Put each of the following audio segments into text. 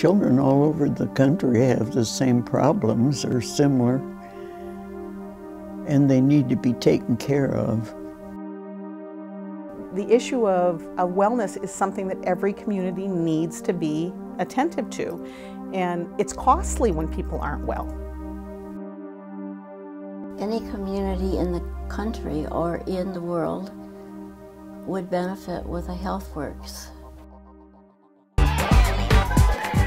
Children all over the country have the same problems or similar, and they need to be taken care of. The issue of wellness is something that every community needs to be attentive to, and it's costly when people aren't well. Any community in the country or in the world would benefit with a HealthWorks.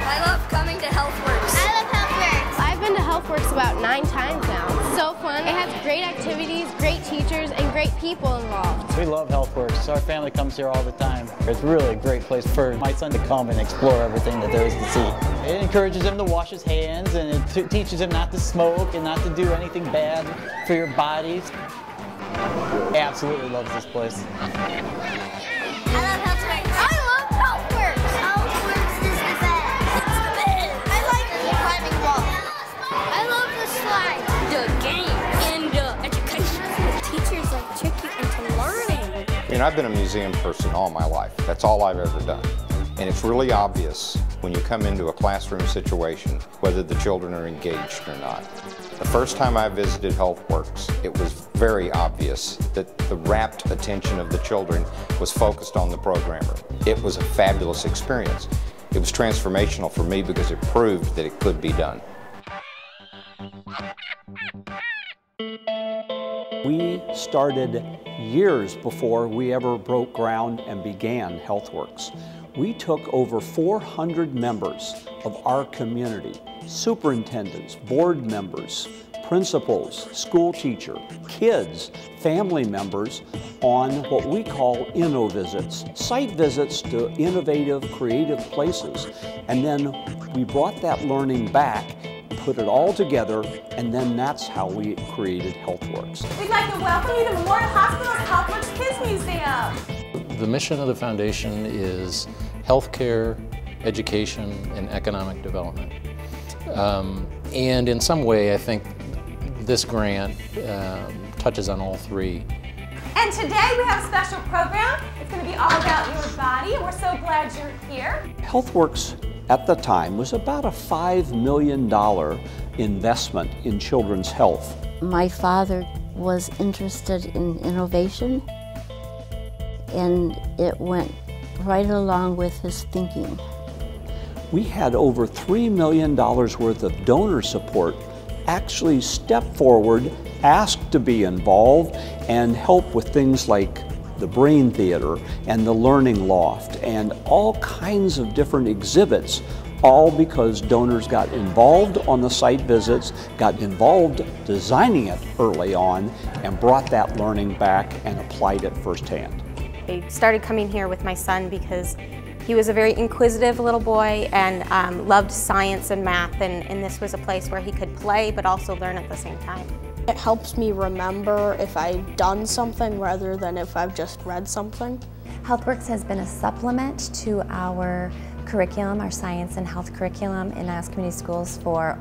I love coming to HealthWorks. I love HealthWorks. I've been to HealthWorks about 9 times now. It's so fun. It has great activities, great teachers, and great people involved. We love HealthWorks. Our family comes here all the time. It's really a great place for my son to come and explore everything that there is to see. It encourages him to wash his hands, and it teaches him not to smoke and not to do anything bad for your bodies. Absolutely loves this place. I love HealthWorks. I love HealthWorks. HealthWorks is the best. It's the best. I like the climbing wall. I love the slide, the game, and the education. The teachers like trick you into learning. You know, I've been a museum person all my life. That's all I've ever done. And it's really obvious when you come into a classroom situation whether the children are engaged or not. The first time I visited HealthWorks, it was very obvious that the rapt attention of the children was focused on the programmer. It was a fabulous experience. It was transformational for me because it proved that it could be done. We started years before we ever broke ground and began HealthWorks. We took over 400 members of our community, superintendents, board members, principals, school teacher, kids, family members, on what we call inno-visits, site visits to innovative, creative places. And then we brought that learning back, put it all together, and then that's how we created HealthWorks. We'd like to welcome you to Memorial Hospital's HealthWorks Kids Museum. The mission of the foundation is healthcare, education, and economic development. And in some way, I think this grant touches on all three. And today we have a special program. It's going to be all about your body, and we're so glad you're here. HealthWorks at the time was about a $5 million investment in children's health. My father was interested in innovation, and it went right along with his thinking. We had over $3 million worth of donor support actually step forward, ask to be involved, and help with things like the Brain Theater and the Learning Loft and all kinds of different exhibits, all because donors got involved on the site visits, got involved designing it early on, and brought that learning back and applied it firsthand. I started coming here with my son because he was a very inquisitive little boy and loved science and math, and this was a place where he could play but also learn at the same time. It helps me remember if I've done something rather than if I've just read something. HealthWorks has been a supplement to our curriculum, our science and health curriculum in Niles Community Schools for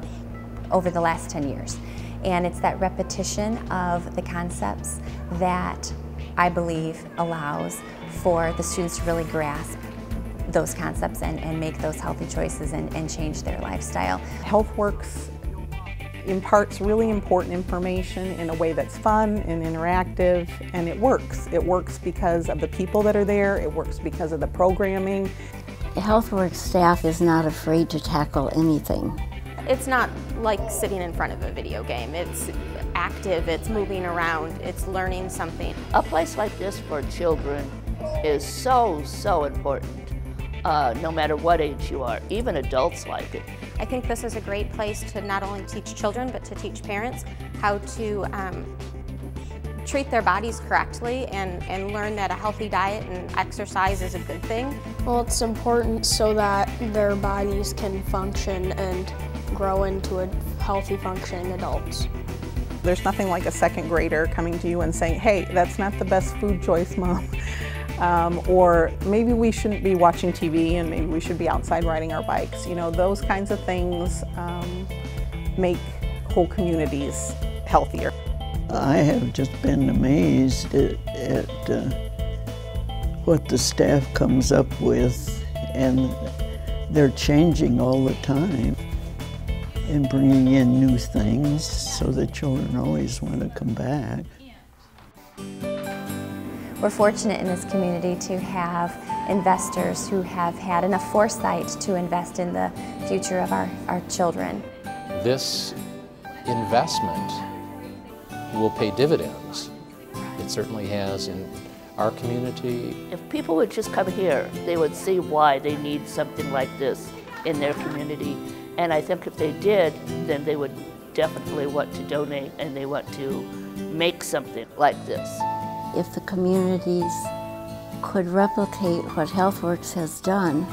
over the last 10 years. And it's that repetition of the concepts that I believe allows for the students to really grasp those concepts and make those healthy choices and change their lifestyle. HealthWorks imparts really important information in a way that's fun and interactive, and it works. It works because of the people that are there, it works because of the programming. The HealthWorks staff is not afraid to tackle anything. It's not like sitting in front of a video game. It's active, it's moving around, it's learning something. A place like this for children is so important, no matter what age you are. Even adults like it. I think this is a great place to not only teach children, but to teach parents how to treat their bodies correctly and learn that a healthy diet and exercise is a good thing. Well, it's important so that their bodies can function and grow into a healthy functioning adults. There's nothing like a second grader coming to you and saying, hey, that's not the best food choice, Mom. Or maybe we shouldn't be watching TV and maybe we should be outside riding our bikes. You know, those kinds of things make whole communities healthier. I have just been amazed at what the staff comes up with and they're changing all the time and bringing in new things so the children always want to come back. We're fortunate in this community to have investors who have had enough foresight to invest in the future of our children. This investment will pay dividends. It certainly has in our community. If people would just come here, they would see why they need something like this in their community. And I think if they did, then they would definitely want to donate and they want to make something like this. If the communities could replicate what HealthWorks has done,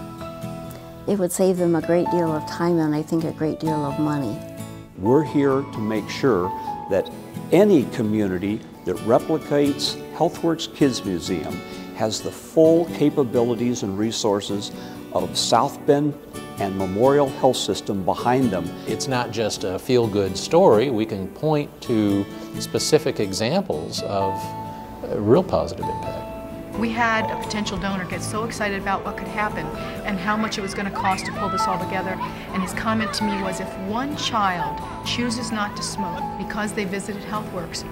it would save them a great deal of time and I think a great deal of money. We're here to make sure that any community that replicates HealthWorks Kids Museum has the full capabilities and resources of South Bend and Memorial Health System behind them. It's not just a feel-good story. We can point to specific examples of real positive impact. We had a potential donor get so excited about what could happen and how much it was going to cost to pull this all together, and his comment to me was, if one child chooses not to smoke because they visited HealthWorks,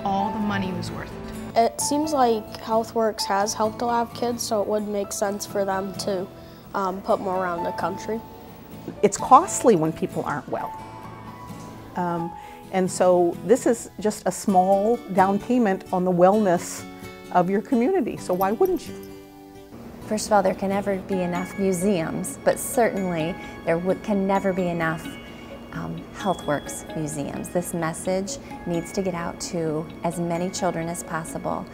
all the money was worth it. It seems like HealthWorks has helped a lot of kids, so it would make sense for them to put more around the country. It's costly when people aren't well. And so this is just a small down payment on the wellness of your community, so why wouldn't you? First of all, there can never be enough museums, but certainly there can never be enough HealthWorks museums. This message needs to get out to as many children as possible,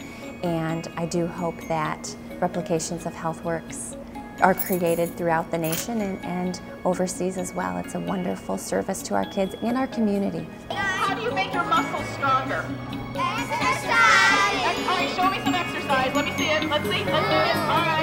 and I do hope that replications of HealthWorks are created throughout the nation and overseas as well. It's a wonderful service to our kids and our community. How do you make your muscles stronger? Exercise! All right, show me some exercise. Let me see it. Let's see. Let's do it. All right.